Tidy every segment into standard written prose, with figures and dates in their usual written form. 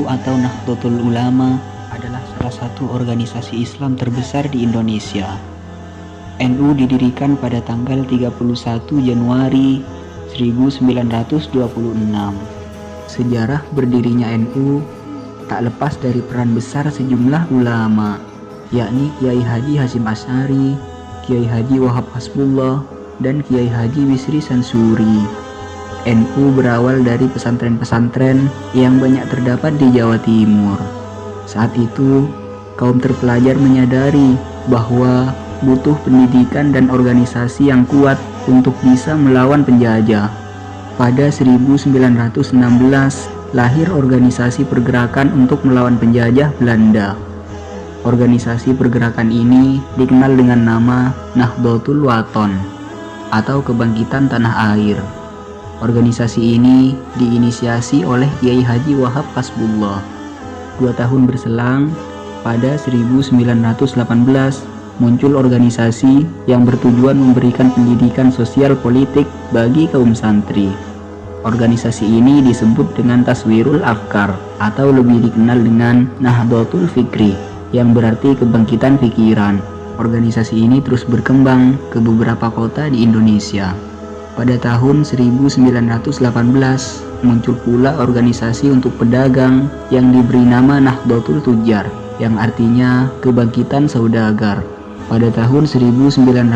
NU atau Nahdlatul Ulama adalah salah satu organisasi Islam terbesar di Indonesia. NU didirikan pada tanggal 31 Januari 1926. Sejarah berdirinya NU tak lepas dari peran besar sejumlah ulama, yakni Kiai Haji Hasyim Asy'ari, Kiai Haji Wahab Hasbullah, dan Kiai Haji Bisri Sansuri. NU berawal dari pesantren-pesantren yang banyak terdapat di Jawa Timur. Saat itu, kaum terpelajar menyadari bahwa butuh pendidikan dan organisasi yang kuat untuk bisa melawan penjajah. Pada 1916, lahir organisasi pergerakan untuk melawan penjajah Belanda. Organisasi pergerakan ini dikenal dengan nama Nahdlatul Wathon atau Kebangkitan Tanah Air. Organisasi ini diinisiasi oleh Kiai Haji Wahab Hasbullah. 2 tahun berselang, pada 1918 muncul organisasi yang bertujuan memberikan pendidikan sosial politik bagi kaum santri. Organisasi ini disebut dengan Taswirul Afkar atau lebih dikenal dengan Nahdlatul Fikri, yang berarti kebangkitan pikiran. Organisasi ini terus berkembang ke beberapa kota di Indonesia. Pada tahun 1918 muncul pula organisasi untuk pedagang yang diberi nama Nahdlatul Tujjar, yang artinya kebangkitan saudagar. Pada tahun 1926,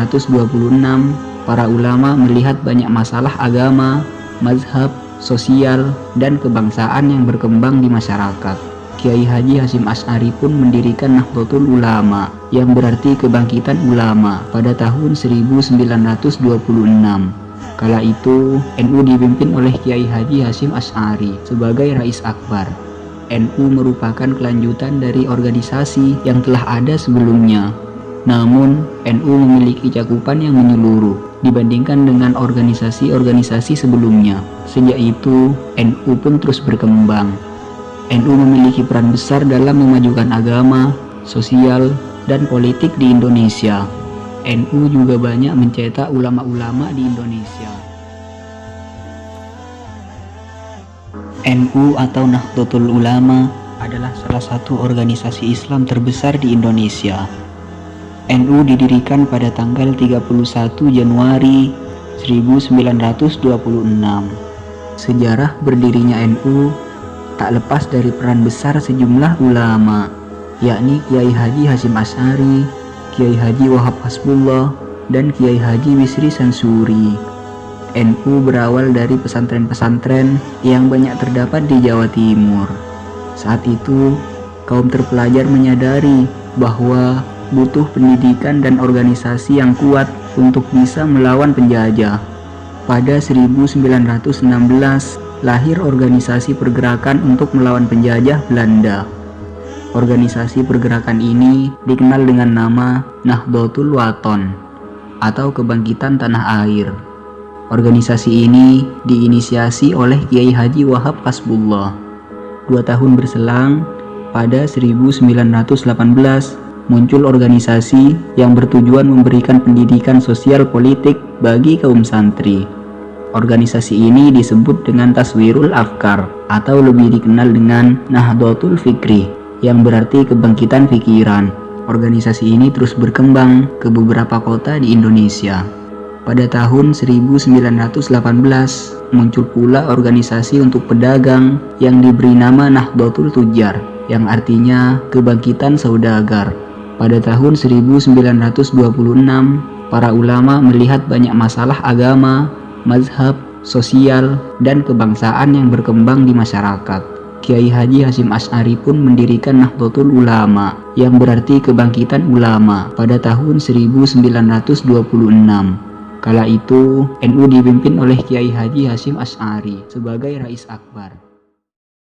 para ulama melihat banyak masalah agama, mazhab, sosial, dan kebangsaan yang berkembang di masyarakat. Kiai Haji Hasyim Asy'ari pun mendirikan Nahdlatul Ulama, yang berarti kebangkitan ulama, pada tahun 1926. Kala itu, NU dipimpin oleh Kiai Haji Hasyim Asy'ari sebagai Rais Akbar. NU merupakan kelanjutan dari organisasi yang telah ada sebelumnya. Namun, NU memiliki cakupan yang menyeluruh dibandingkan dengan organisasi-organisasi sebelumnya. Sejak itu, NU pun terus berkembang. NU memiliki peran besar dalam memajukan agama, sosial, dan politik di Indonesia. NU juga banyak mencetak ulama-ulama di Indonesia. NU atau Nahdlatul Ulama adalah salah satu organisasi Islam terbesar di Indonesia. NU didirikan pada tanggal 31 Januari 1926. Sejarah berdirinya NU tak lepas dari peran besar sejumlah ulama, yakni Kiai Haji Hasyim Asy'ari, Kiai Haji Wahab Hasbullah, dan Kiai Haji Bisri Sansuri. NU berawal dari pesantren-pesantren yang banyak terdapat di Jawa Timur. Saat itu, kaum terpelajar menyadari bahwa butuh pendidikan dan organisasi yang kuat untuk bisa melawan penjajah. Pada 1916, lahir organisasi pergerakan untuk melawan penjajah Belanda. Organisasi pergerakan ini dikenal dengan nama Nahdlatul Wathon atau Kebangkitan Tanah Air. Organisasi ini diinisiasi oleh Kiai Haji Wahab Hasbullah. 2 tahun berselang, pada 1918 muncul organisasi yang bertujuan memberikan pendidikan sosial politik bagi kaum santri. Organisasi ini disebut dengan Taswirul Afkar atau lebih dikenal dengan Nahdlatul Fikri, yang berarti kebangkitan pikiran. Organisasi ini terus berkembang ke beberapa kota di Indonesia. Pada tahun 1918 muncul pula organisasi untuk pedagang yang diberi nama Nahdlatul Tujjar, yang artinya kebangkitan saudagar. Pada tahun 1926, para ulama melihat banyak masalah agama, mazhab, sosial, dan kebangsaan yang berkembang di masyarakat. Kiai Haji Hasyim Asy'ari pun mendirikan Nahdlatul Ulama, yang berarti kebangkitan ulama, pada tahun 1926. Kala itu, NU dipimpin oleh Kiai Haji Hasyim Asy'ari sebagai Rais Akbar.